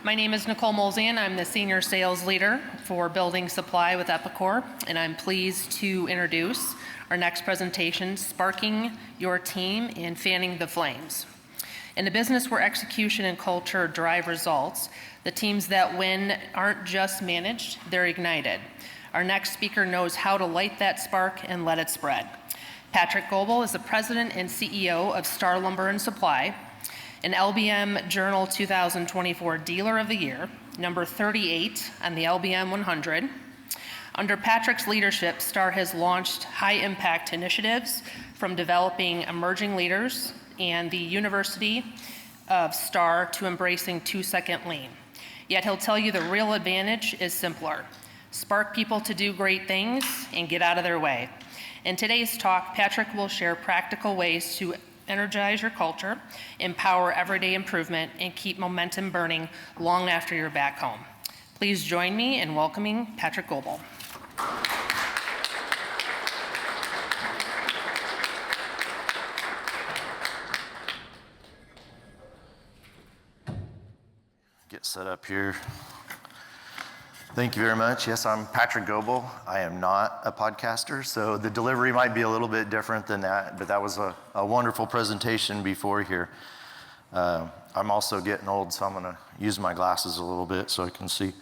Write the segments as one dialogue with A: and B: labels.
A: My name is Nicole Molzian. I'm the Senior Sales Leader for Building Supply with Epicor, and I'm pleased to introduce our next presentation, Sparking Your Team and Fanning the Flames. In a business where execution and culture drive results, the teams that win aren't just managed, they're ignited. Our next speaker knows how to light that spark and let it spread. Patrick Goebel is the President and CEO of Star Lumber and Supply, an LBM Journal 2024 Dealer of the Year, number 38 on the LBM 100. Under Patrick's leadership, Star has launched high-impact initiatives from developing emerging leaders and the University of Star to embracing 2-second lean. Yet he'll tell you the real advantage is simpler. Spark people to do great things and get out of their way. In today's talk, Patrick will share practical ways to energize your culture, empower everyday improvement, and keep momentum burning long after you're back home. Please join me in welcoming Patrick Goebel.
B: Get set up here. Thank you very much. Yes, I'm Patrick Goebel. I am not a podcaster, so the delivery might be a little bit different than that, but that was a wonderful presentation before here. I'm also getting old, so I'm gonna use my glasses a little bit so I can see.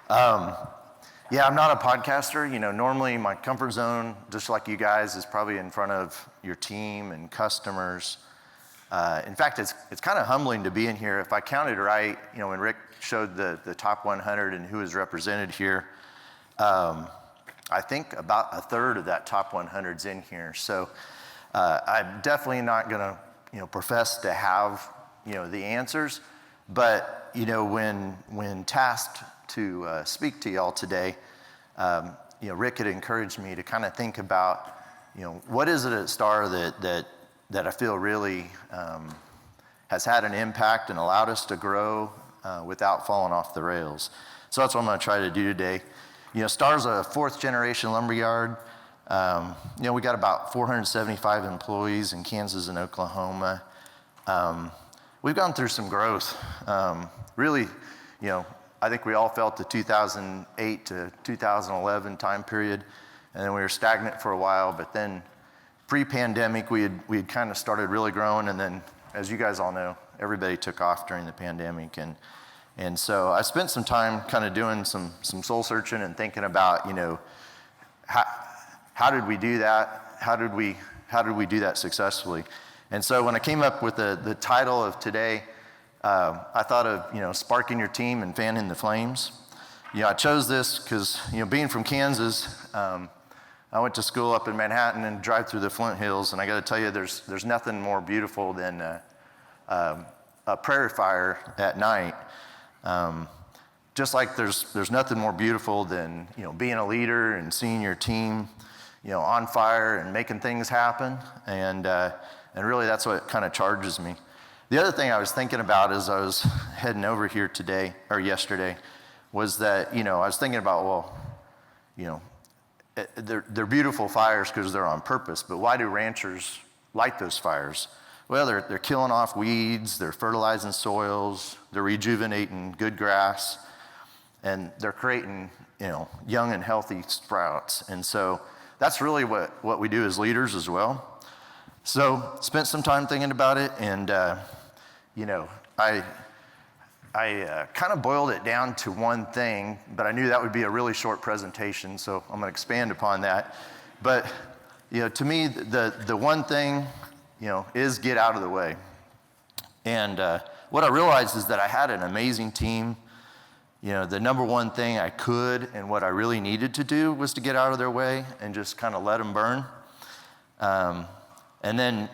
B: Yeah, I'm not a podcaster. You know, normally my comfort zone, just like you guys, is probably in front of your team and customers. In fact, it's kind of humbling to be in here. If I counted right, you know, when Rick showed the top 100 and who is represented here, I think about a third of that top 100's in here. So I'm definitely not gonna, you know, profess to have, you know, the answers, but, you know, when tasked to speak to y'all today, you know, Rick had encouraged me to kind of think about, you know, what is it at Star that I feel really has had an impact and allowed us to grow without falling off the rails. So that's what I'm gonna try to do today. You know, Star's a 4th generation lumberyard. You know, we got about 475 employees in Kansas and Oklahoma. We've gone through some growth. Really, you know, I think we all felt the 2008 to 2011 time period, and then we were stagnant for a while, but then pre-pandemic, we had kind of started really growing, and then, as you guys all know, everybody took off during the pandemic, and so I spent some time kind of doing some soul searching and thinking about, you know, how did we do that? How did we do that successfully? And so when I came up with the title of today, I thought of, you know, sparking your team and fanning the flames. You know, I chose this because, you know, being from Kansas, I went to school up in Manhattan and drive through the Flint Hills, and I got to tell you, there's nothing more beautiful than a prairie fire at night. Just like there's nothing more beautiful than, you know, being a leader and seeing your team, you know, on fire and making things happen, and really that's what kind of charges me. The other thing I was thinking about as I was heading over here today or yesterday was that, you know, I was thinking about, well, you know, they're beautiful fires because they're on purpose, but why do ranchers light those fires? Well, they're killing off weeds, they're fertilizing soils, they're rejuvenating good grass, and they're creating, you know, young and healthy sprouts. And so that's really what we do as leaders as well. So spent some time thinking about it, and you know, I kind of boiled it down to one thing, but I knew that would be a really short presentation, so I'm gonna expand upon that. But, you know, to me, the one thing, you know, is get out of the way. And what I realized is that I had an amazing team. You know, the number one thing I could and what I really needed to do was to get out of their way and just kind of let them burn. And then,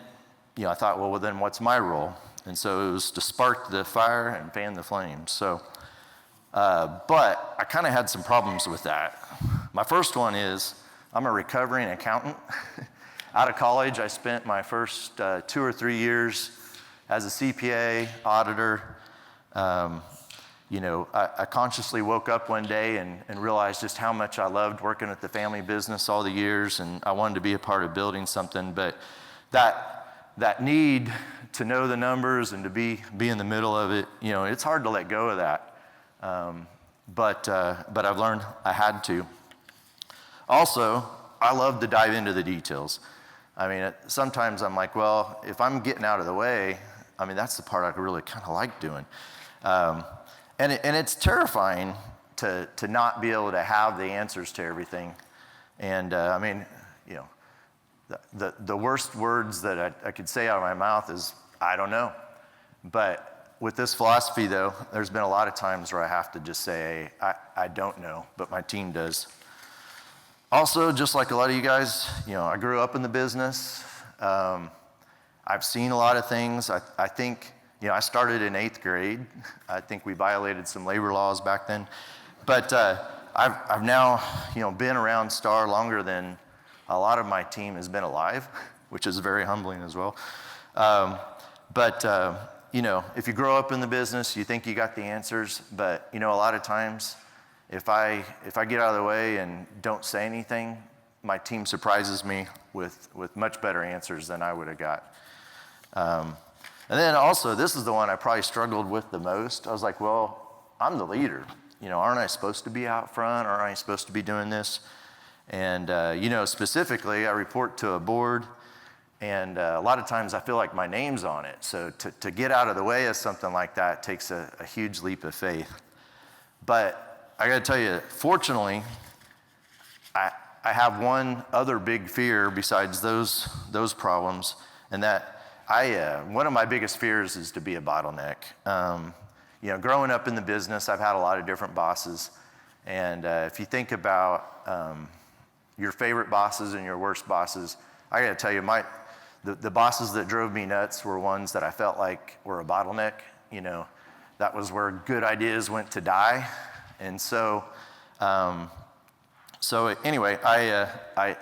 B: you know, I thought, well, then what's my role? And so it was to spark the fire and fan the flames. So, but I kind of had some problems with that. My first one is I'm a recovering accountant. Out of college, I spent my first 2 or 3 years as a CPA auditor. You know, I consciously woke up one day and realized just how much I loved working at the family business all the years, and I wanted to be a part of building something. But that need to know the numbers and to be in the middle of it, you know, it's hard to let go of that. But I've learned I had to. Also, I love to dive into the details. I mean, sometimes I'm like, well, if I'm getting out of the way, I mean, that's the part I really kind of like doing. And it's terrifying to not be able to have the answers to everything. And I mean, you know, the worst words that I could say out of my mouth is, I don't know. But with this philosophy, though, there's been a lot of times where I have to just say, I don't know, but my team does. Also, just like a lot of you guys, you know, I grew up in the business. I've seen a lot of things. I think, you know, I started in 8th grade. I think we violated some labor laws back then. But I've now, you know, been around STAR longer than a lot of my team has been alive, which is very humbling as well. You know, if you grow up in the business, you think you got the answers. But, you know, a lot of times, if I get out of the way and don't say anything, my team surprises me with much better answers than I would have got. And then also, this is the one I probably struggled with the most. I was like, well, I'm the leader. You know, aren't I supposed to be out front? Aren't I supposed to be doing this? And, you know, specifically, I report to a board. And a lot of times I feel like my name's on it. So to get out of the way of something like that takes a huge leap of faith. But I got to tell you, fortunately, I have one other big fear besides those problems, and that one of my biggest fears is to be a bottleneck. You know, growing up in the business, I've had a lot of different bosses, and if you think about your favorite bosses and your worst bosses, I got to tell you, the bosses that drove me nuts were ones that I felt like were a bottleneck. You know, that was where good ideas went to die. And so anyway, I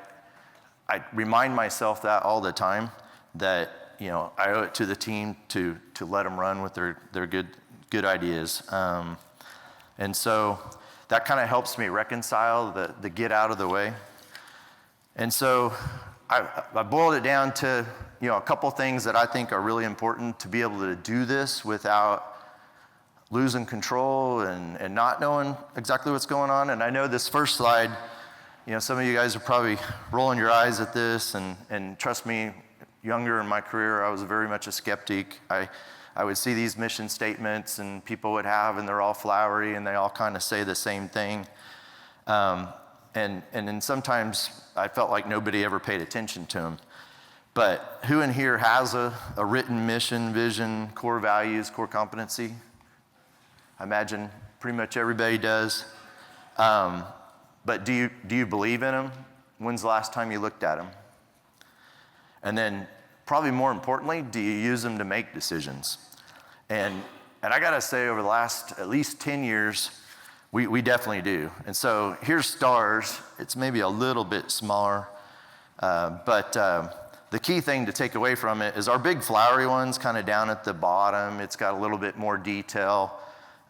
B: remind myself that all the time, that, you know, I owe it to the team to let them run with their good ideas. And so that kind of helps me reconcile the get out of the way. And so I boiled it down to, you know, a couple things that I think are really important to be able to do this without losing control and not knowing exactly what's going on. And I know this first slide, you know, some of you guys are probably rolling your eyes at this, and trust me, younger in my career, I was very much a skeptic. I would see these mission statements and people would have, and they're all flowery and they all kind of say the same thing. And then sometimes I felt like nobody ever paid attention to them. But who in here has a written mission, vision, core values, core competency? I imagine pretty much everybody does. But do you believe in them? When's the last time you looked at them? And then probably more importantly, do you use them to make decisions? And I gotta say, over the last at least 10 years, we definitely do. And so here's STARS. It's maybe a little bit smaller, but the key thing to take away from it is our big flowery one's kind of down at the bottom. It's got a little bit more detail.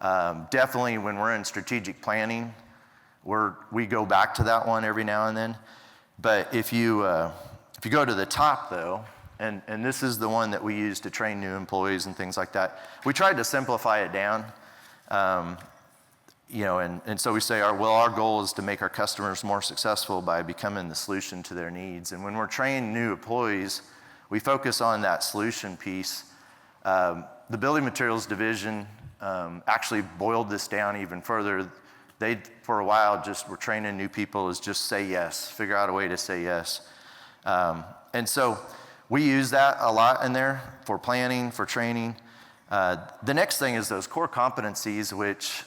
B: Definitely when we're in strategic planning, we go back to that one every now and then. But if you go to the top though, and this is the one that we use to train new employees and things like that, we tried to simplify it down. You know, and so we say our goal is to make our customers more successful by becoming the solution to their needs. And when we're training new employees, we focus on that solution piece. The building materials division actually boiled this down even further. They, for a while, just were training new people as just say yes, figure out a way to say yes. And so we use that a lot in there for planning, for training. The next thing is those core competencies, which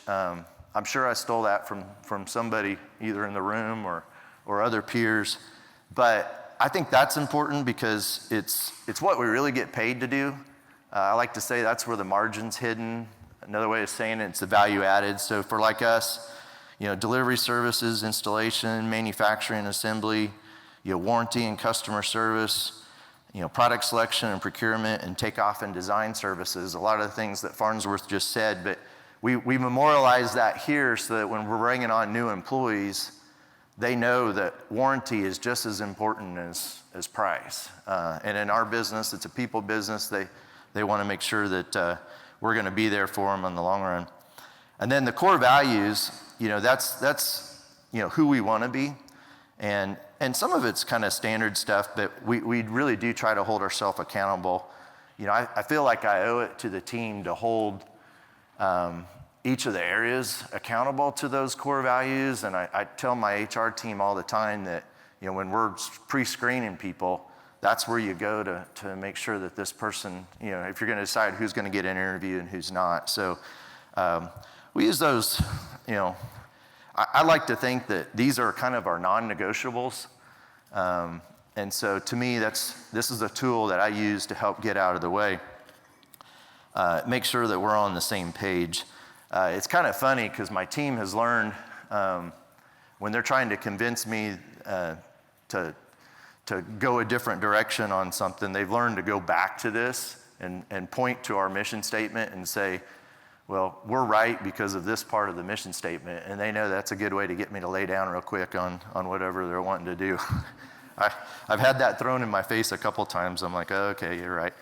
B: I'm sure I stole that from somebody either in the room or other peers. But I think that's important because it's what we really get paid to do. I like to say that's where the margin's hidden. Another way of saying it's the value added. So for like us, you know, delivery services, installation, manufacturing, assembly, you know, warranty and customer service, you know, product selection and procurement and takeoff and design services, a lot of the things that Farnsworth just said, but we memorialize that here so that when we're bringing on new employees, they know that warranty is just as important as price. And in our business, it's a people business. They want to make sure that we're going to be there for them in the long run. And then the core values, that's who we want to be. And some of it's kind of standard stuff, but we really do try to hold ourselves accountable. I feel like I owe it to the team to hold each of the areas accountable to those core values. And I tell my HR team all the time that, when we're pre-screening people, that's where you go to make sure that this person, if you're going to decide who's going to get an interview and who's not. So we use those, I like to think that these are kind of our non-negotiables. And so to me, this is a tool that I use to help get out of the way. Make sure that we're on the same page. It's kind of funny because my team has learned when they're trying to convince me to go a different direction on something, they've learned to go back to this and point to our mission statement and say, well, we're right because of this part of the mission statement. And they know that's a good way to get me to lay down real quick on whatever they're wanting to do. I've had that thrown in my face a couple times. I'm like, oh, okay, you're right.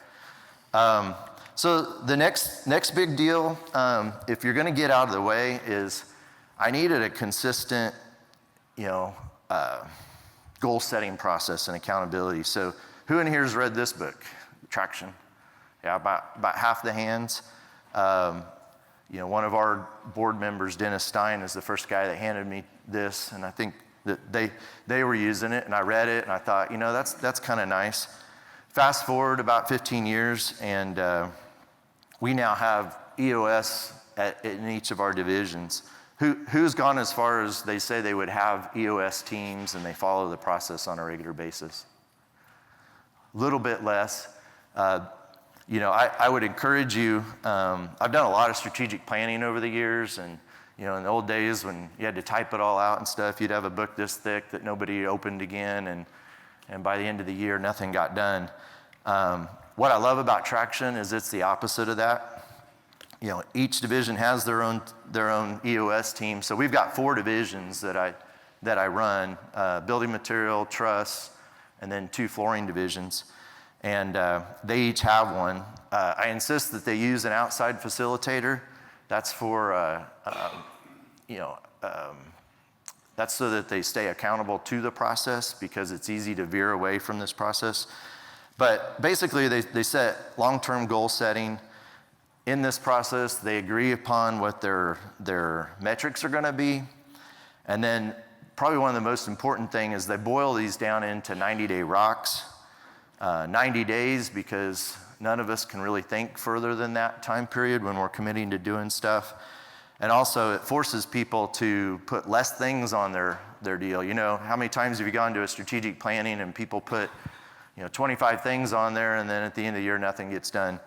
B: So the next big deal, if you're going to get out of the way, is I needed a consistent, goal-setting process and accountability. So who in here has read this book, Traction? Yeah, about half the hands. One of our board members, Dennis Stein, is the first guy that handed me this, and I think that they were using it, and I read it, and I thought, that's kind of nice. Fast forward about 15 years, and we now have EOS in each of our divisions. Who's gone as far as they say they would have EOS teams and they follow the process on a regular basis? A little bit less. I would encourage you, I've done a lot of strategic planning over the years, and in the old days when you had to type it all out and stuff, you'd have a book this thick that nobody opened again, and by the end of the year, nothing got done. What I love about Traction is it's the opposite of that. Each division has their own EOS team. So we've got 4 divisions that I run, building material, truss, and then 2 flooring divisions. And they each have one. I insist that they use an outside facilitator. That's for, that's so that they stay accountable to the process, because it's easy to veer away from this process. But basically, they set long-term goal setting. In this process, they agree upon what their metrics are going to be. And then probably one of the most important thing is they boil these down into 90-day rocks. 90 days, because none of us can really think further than that time period when we're committing to doing stuff. And also, it forces people to put less things on their deal. How many times have you gone to a strategic planning and people put 25 things on there, and then at the end of the year, nothing gets done?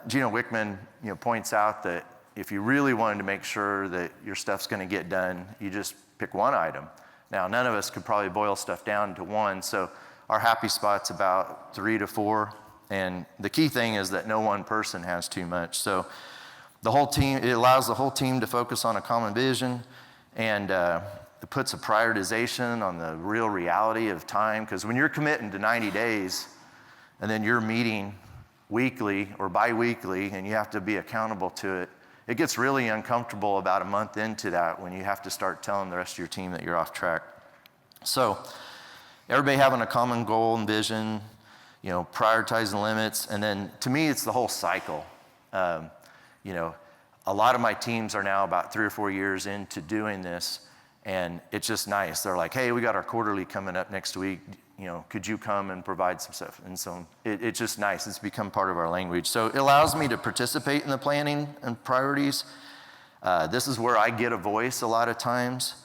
B: Gino Wickman points out that if you really wanted to make sure that your stuff's going to get done, you just pick one item. Now, none of us could probably boil stuff down to one, so our happy spot's about 3 to 4, and the key thing is that no one person has too much. So the whole team, it allows the whole team to focus on a common vision, and it puts a prioritization on the real reality of time, because when you're committing to 90 days and then you're meeting weekly or bi-weekly and you have to be accountable to it, it gets really uncomfortable about a month into that when you have to start telling the rest of your team that you're off track. So everybody having a common goal and vision, prioritizing limits, and then to me, it's the whole cycle. A lot of my teams are now about 3 or 4 years into doing this, and it's just nice. They're like, hey, we got our quarterly coming up next week. Could you come and provide some stuff? And so it's just nice. It's become part of our language. So it allows me to participate in the planning and priorities. This is where I get a voice a lot of times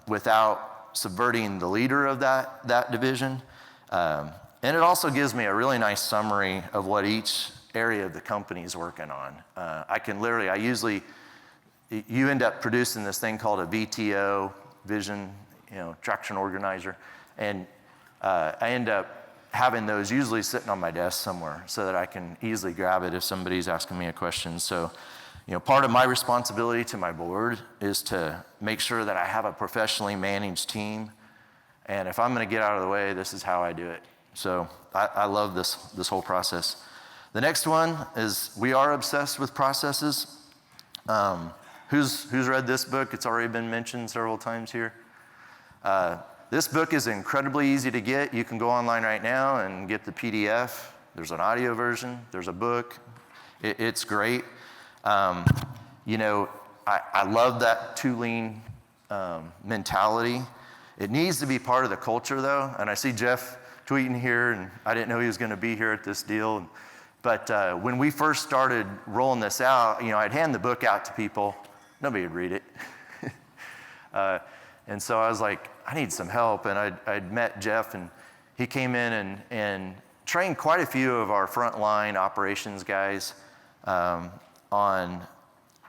B: without subverting the leader of that division. And it also gives me a really nice summary of what each area of the company is working on. You end up producing this thing called a VTO, Vision, Traction Organizer. And I end up having those usually sitting on my desk somewhere so that I can easily grab it if somebody's asking me a question. So, part of my responsibility to my board is to make sure that I have a professionally managed team. And if I'm going to get out of the way, this is how I do it. So I love this whole process. The next one is we are obsessed with processes. Who's read this book? It's already been mentioned several times here. This book is incredibly easy to get. You can go online right now and get the PDF. There's an audio version. There's a book. It's great. You know, I love that two-lean mentality. It needs to be part of the culture, though. And I see Jeff tweeting here, and I didn't know he was going to be here at this deal. But when we first started rolling this out, you know, I'd hand the book out to people. Nobody would read it. And so I was like, I need some help. And I'd met Jeff, and he came in and trained quite a few of our frontline operations guys on,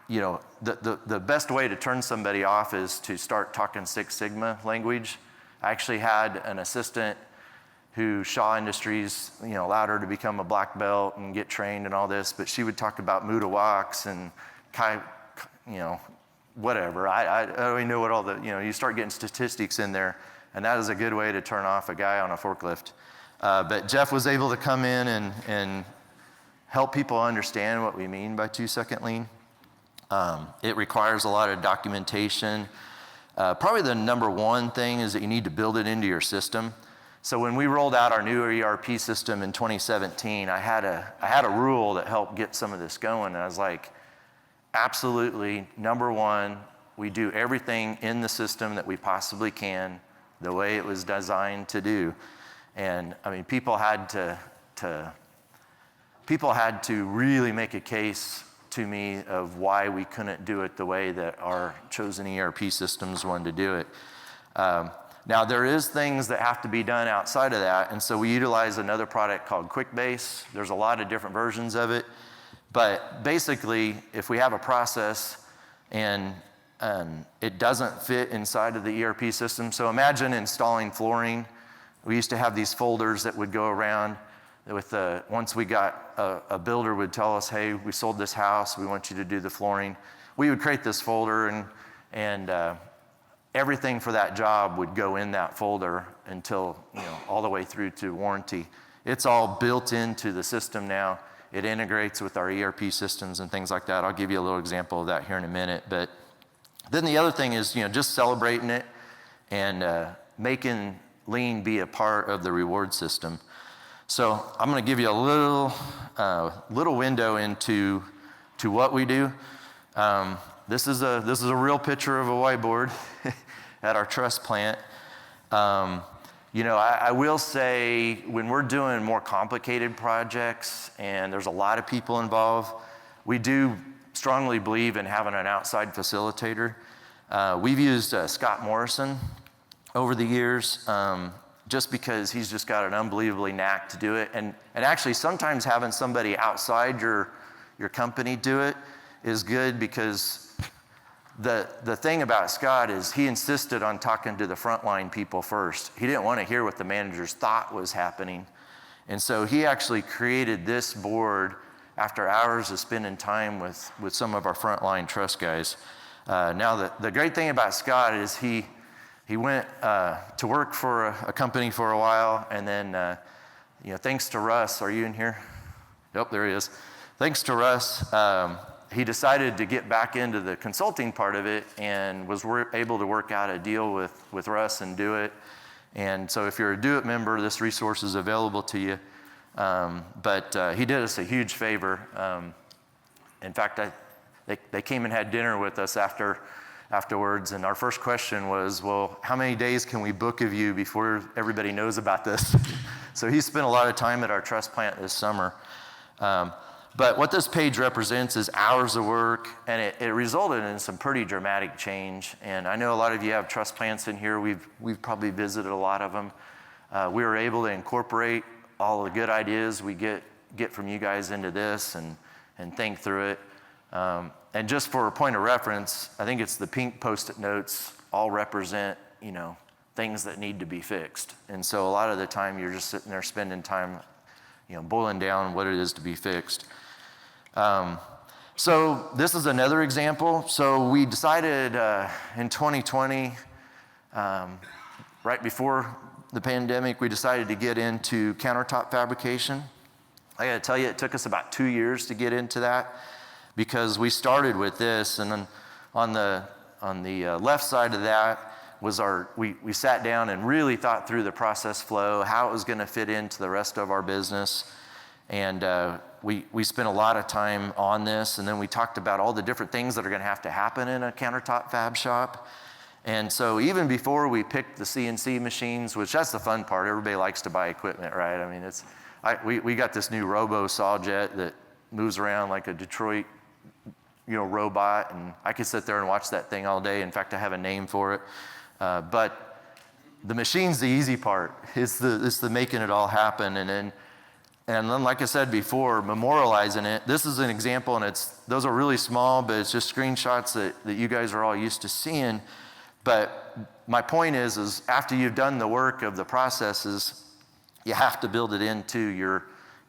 B: you know, the best way to turn somebody off is to start talking Six Sigma language. I actually had an assistant who Shaw Industries, you know, allowed her to become a black belt and get trained and all this, but she would talk about Muda walks and you know, whatever. I don't even know what all the, you know, you start getting statistics in there, and that is a good way to turn off a guy on a forklift. But Jeff was able to come in and help people understand what we mean by 2-second lean. It requires a lot of documentation. Probably the number one thing is that you need to build it into your system. So when we rolled out our new ERP system in 2017, I had a rule that helped get some of this going. And I was like, absolutely, number one, we do everything in the system that we possibly can the way it was designed to do. And I mean, people had to really make a case to me of why we couldn't do it the way that our chosen ERP systems wanted to do it. Now, there is things that have to be done outside of that, and so we utilize another product called QuickBase. There's a lot of different versions of it, but basically, if we have a process and it doesn't fit inside of the ERP system, so imagine installing flooring. We used to have these folders that would go around with once we got a builder would tell us, hey, we sold this house, we want you to do the flooring. We would create this folder and everything for that job would go in that folder until, you know, all the way through to warranty. It's all built into the system now. It integrates with our ERP systems and things like that. I'll give you a little example of that here in a minute. But then the other thing is, you know, just celebrating it and making lean be a part of the reward system. So I'm going to give you a little window into what we do. This is a real picture of a whiteboard at our truss plant. You know, I will say when we're doing more complicated projects and there's a lot of people involved, we do strongly believe in having an outside facilitator. We've used Scott Morrison over the years just because he's just got an unbelievably knack to do it. And actually sometimes having somebody outside your company do it is good because the thing about Scott is he insisted on talking to the frontline people first. He didn't want to hear what the managers thought was happening. And so he actually created this board after hours of spending time with some of our frontline truss guys. Now, the great thing about Scott is he went to work for a company for a while, and then, you know, thanks to Russ, are you in here? Nope, there he is. Thanks to Russ, he decided to get back into the consulting part of it and was able to work out a deal with Russ and do it. And so if you're a Do It member, this resource is available to you. But he did us a huge favor. In fact, they came and had dinner with us afterwards, and our first question was, well, how many days can we book of you before everybody knows about this? So he spent a lot of time at our truss plant this summer. But what this page represents is hours of work, and it resulted in some pretty dramatic change. And I know a lot of you have truss plants in here. We've probably visited a lot of them. We were able to incorporate all the good ideas we get from you guys into this and think through it. And just for a point of reference, I think it's the pink Post-it notes all represent, you know, things that need to be fixed. And so a lot of the time you're just sitting there spending time, you know, boiling down what it is to be fixed. So this is another example. So we decided in 2020, right before the pandemic, we decided to get into countertop fabrication. I got to tell you, it took us about 2 years to get into that. because we started with this, and then on the left side of that was we sat down and really thought through the process flow, how it was going to fit into the rest of our business. And we spent a lot of time on this, and then we talked about all the different things that are going to have to happen in a countertop fab shop. And so even before we picked the CNC machines, which that's the fun part, everybody likes to buy equipment, right? I mean, we got this new robo saw jet that moves around like a Detroit, robot, and I could sit there and watch that thing all day. In fact, I have a name for it. But the machine's the easy part. It's the making it all happen, and then, like I said before, memorializing it. This is an example, and those are really small, but it's just screenshots that you guys are all used to seeing. But my point is after you've done the work of the processes, you have to build it into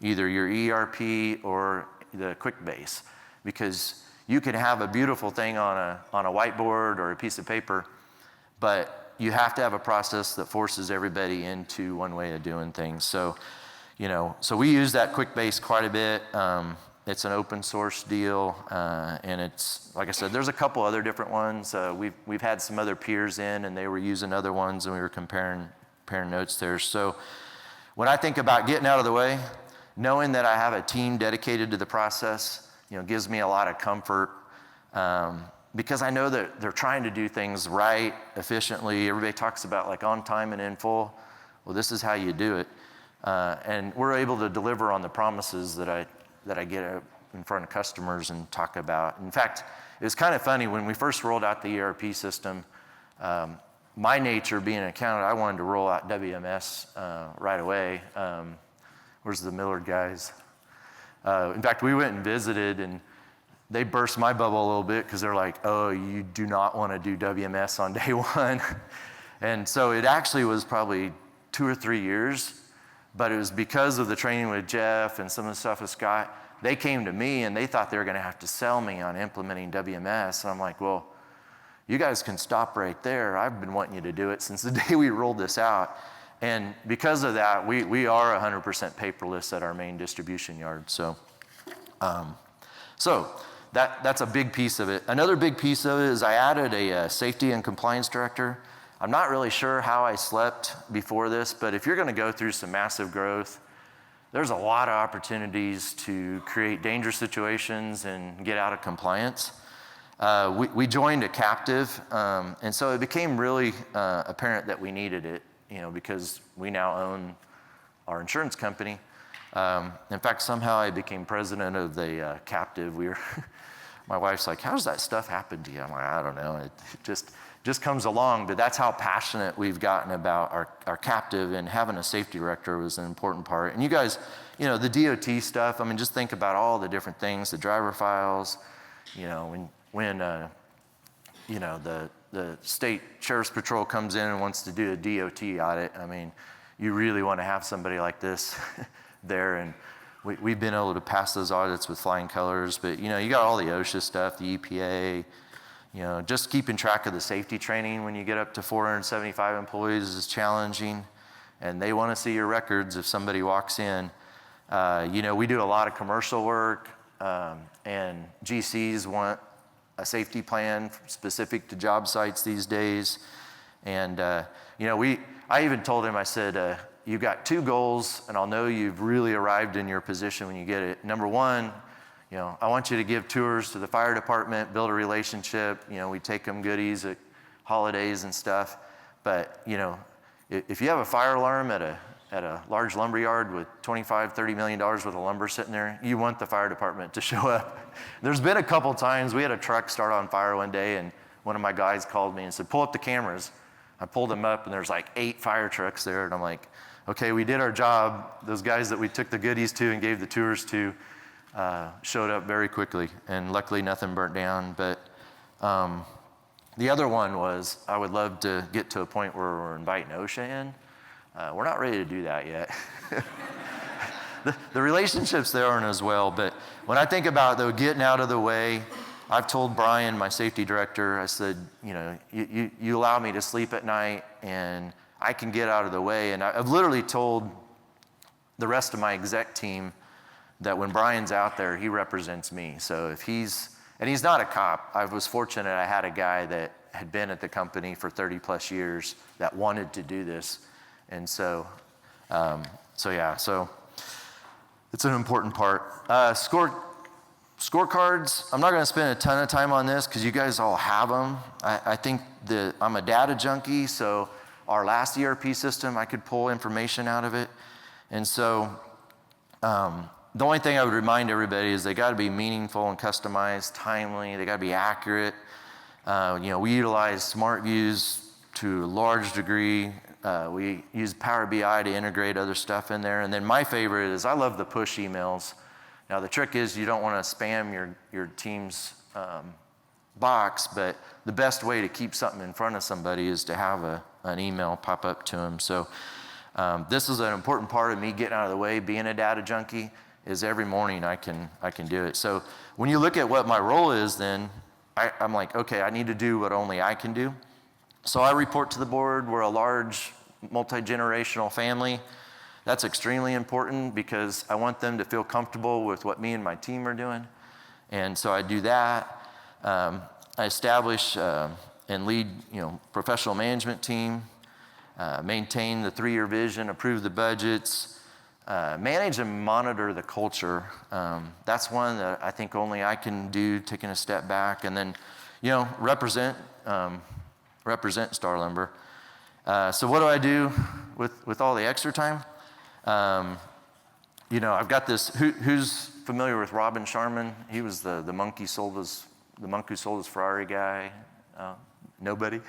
B: either your ERP or the QuickBase, because you can have a beautiful thing on a whiteboard or a piece of paper, but you have to have a process that forces everybody into one way of doing things. So we use that QuickBase quite a bit. It's an open source deal, and it's, like I said, there's a couple other different ones. We've had some other peers in, and they were using other ones, and we were comparing notes there. So when I think about getting out of the way, knowing that I have a team dedicated to the process, gives me a lot of comfort, because I know that they're trying to do things right, efficiently. Everybody talks about like on time and in full. Well, this is how you do it. And we're able to deliver on the promises that I get in front of customers and talk about. In fact, it was kind of funny when we first rolled out the ERP system. My nature being an accountant, I wanted to roll out WMS right away. Where's the Millard guys? In fact, we went and visited, and they burst my bubble a little bit because they're like, "Oh, you do not want to do WMS on day one." And so it actually was probably 2 or 3 years. But it was because of the training with Jeff and some of the stuff with Scott. They came to me and they thought they were going to have to sell me on implementing WMS. And I'm like, well, you guys can stop right there. I've been wanting you to do it since the day we rolled this out. And because of that, we are 100% paperless at our main distribution yard. So that's a big piece of it. Another big piece of it is I added a safety and compliance director. I'm not really sure how I slept before this, but if you're going to go through some massive growth, there's a lot of opportunities to create dangerous situations and get out of compliance. We joined a captive, and so it became really apparent that we needed it, because we now own our insurance company. In fact, somehow I became president of the captive. My wife's like, "How does that stuff happen to you?" I'm like, "I don't know. It just comes along." But that's how passionate we've gotten about our captive, and having a safety director was an important part. And you guys, the DOT stuff, I mean, just think about all the different things, the driver files, when the state sheriff's patrol comes in and wants to do a DOT audit. I mean, you really want to have somebody like this there, and we've been able to pass those audits with flying colors. But you got all the OSHA stuff, the EPA. Just keeping track of the safety training when you get up to 475 employees is challenging, and they want to see your records if somebody walks in. We do a lot of commercial work, and GCs want a safety plan specific to job sites these days. And I even told him, I said, you've got 2 goals, and I'll know you've really arrived in your position when you get it. Number 1, I want you to give tours to the fire department, build a relationship. We take them goodies at holidays and stuff. But, if you have a fire alarm at a large lumber yard with $25, $30 million worth of lumber sitting there, you want the fire department to show up. There's been a couple times we had a truck start on fire one day, and one of my guys called me and said, "Pull up the cameras." I pulled them up, and there's like 8 fire trucks there. And I'm like, okay, we did our job. Those guys that we took the goodies to and gave the tours to showed up very quickly, and luckily nothing burnt down. But the other one was, I would love to get to a point where we're inviting OSHA in. We're not ready to do that yet. The relationships there aren't as well. But when I think about, though, getting out of the way, I've told Brian, my safety director, I said, you allow me to sleep at night, and I can get out of the way. And I've literally told the rest of my exec team that when Brian's out there, he represents me. So if and he's not a cop. I was fortunate I had a guy that had been at the company for 30 plus years that wanted to do this. And so it's an important part. Scorecards, I'm not going to spend a ton of time on this because you guys all have them. I think that I'm a data junkie, so our last ERP system, I could pull information out of it. And so the only thing I would remind everybody is they got to be meaningful and customized, timely. They got to be accurate. We utilize Smart Views to a large degree. We use Power BI to integrate other stuff in there. And then my favorite is I love the push emails. Now the trick is you don't want to spam your team's box, but the best way to keep something in front of somebody is to have an email pop up to them. So this is an important part of me getting out of the way, being a data junkie, is every morning I can do it. So when you look at what my role is, then I'm like, okay, I need to do what only I can do. So I report to the board. We're a large multi-generational family. That's extremely important because I want them to feel comfortable with what me and my team are doing. And so I do that. I establish and lead, professional management team, maintain the 3-year vision, approve the budgets, manage and monitor the culture. That's one that I think only I can do, taking a step back, and then, represent Star Lumber. So what do I do with all the extra time? I've got this. Who's familiar with Robin Sharman? He was the monk who sold his Ferrari guy. Nobody.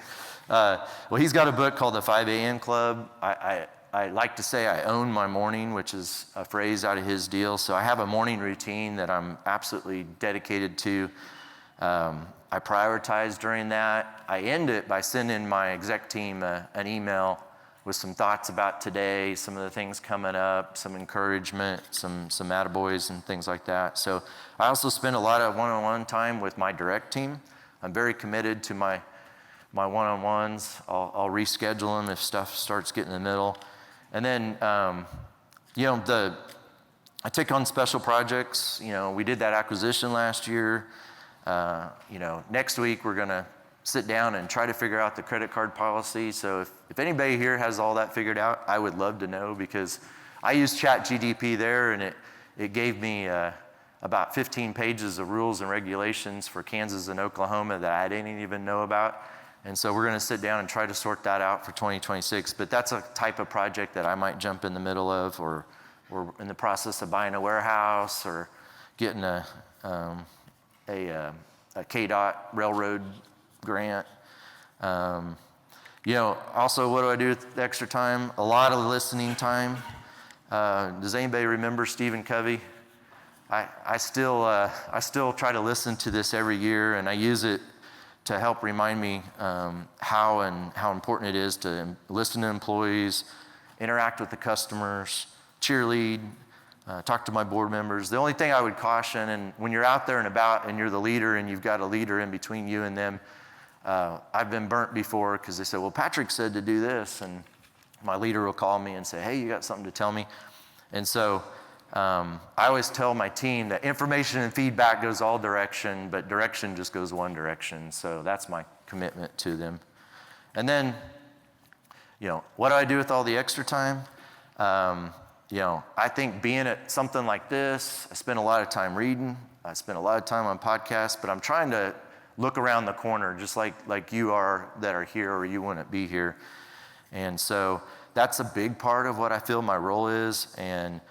B: Well, he's got a book called The 5 a.m. Club. I like to say I own my morning, which is a phrase out of his deal. So I have a morning routine that I'm absolutely dedicated to. I prioritize during that. I end it by sending my exec team an email with some thoughts about today, some of the things coming up, some encouragement, some attaboys and things like that. So I also spend a lot of one-on-one time with my direct team. I'm very committed to my one-on-ones. I'll reschedule them if stuff starts getting in the middle. And then, I take on special projects. We did that acquisition last year. Next week we're going to sit down and try to figure out the credit card policy. So if anybody here has all that figured out, I would love to know, because I used ChatGPT there, and it gave me about 15 pages of rules and regulations for Kansas and Oklahoma that I didn't even know about. And so we're going to sit down and try to sort that out for 2026. But that's a type of project that I might jump in the middle of, or we're in the process of buying a warehouse or getting a KDOT railroad grant. Also, what do I do with the extra time? A lot of listening time. Does anybody remember Stephen Covey? I still try to listen to this every year, and I use it to help remind me how important it is to listen to employees, interact with the customers, cheerlead, talk to my board members. The only thing I would caution, and when you're out there and about and you're the leader and you've got a leader in between you and them, I've been burnt before because they said, well, Patrick said to do this, and my leader will call me and say, hey, you got something to tell me? And so I always tell my team that information and feedback goes all direction, but direction just goes one direction. So that's my commitment to them. And then, what do I do with all the extra time? I think being at something like this, I spend a lot of time reading. I spend a lot of time on podcasts, but I'm trying to look around the corner, just like you are that are here, or you wouldn't be here. And so that's a big part of what I feel my role is, and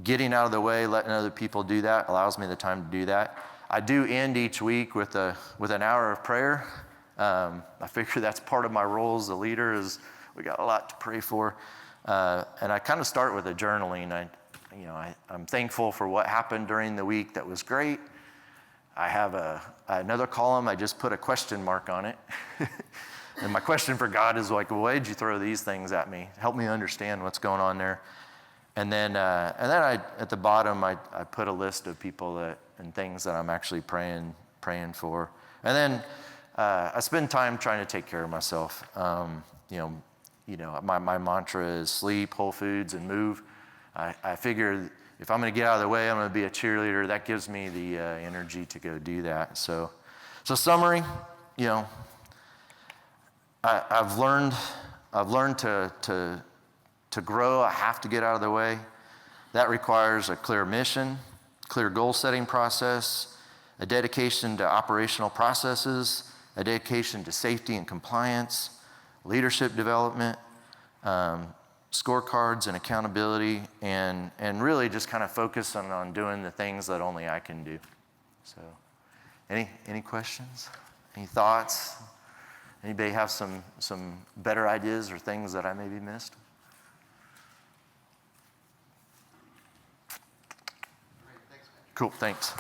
B: getting out of the way, letting other people do that allows me the time to do that. I do end each week with an hour of prayer. I figure that's part of my role as a leader, is we got a lot to pray for. And I kind of start with a journaling. I'm thankful for what happened during the week that was great. I have another column, I just put a question mark on it. And my question for God is like, why did you throw these things at me? Help me understand what's going on there. And then I, at the bottom, I put a list of people and things that I'm actually praying for. And then I spend time trying to take care of myself. My mantra is sleep, whole foods, and move. I figure if I'm going to get out of the way, I'm going to be a cheerleader. That gives me the energy to go do that. So summary, you know, I've learned to grow. I have to get out of the way. That requires a clear mission, clear goal setting process, a dedication to operational processes, a dedication to safety and compliance, leadership development, scorecards and accountability, and really just kind of focus on doing the things that only I can do. So any questions? Any thoughts? Anybody have some better ideas or things that I maybe missed? Cool, thanks.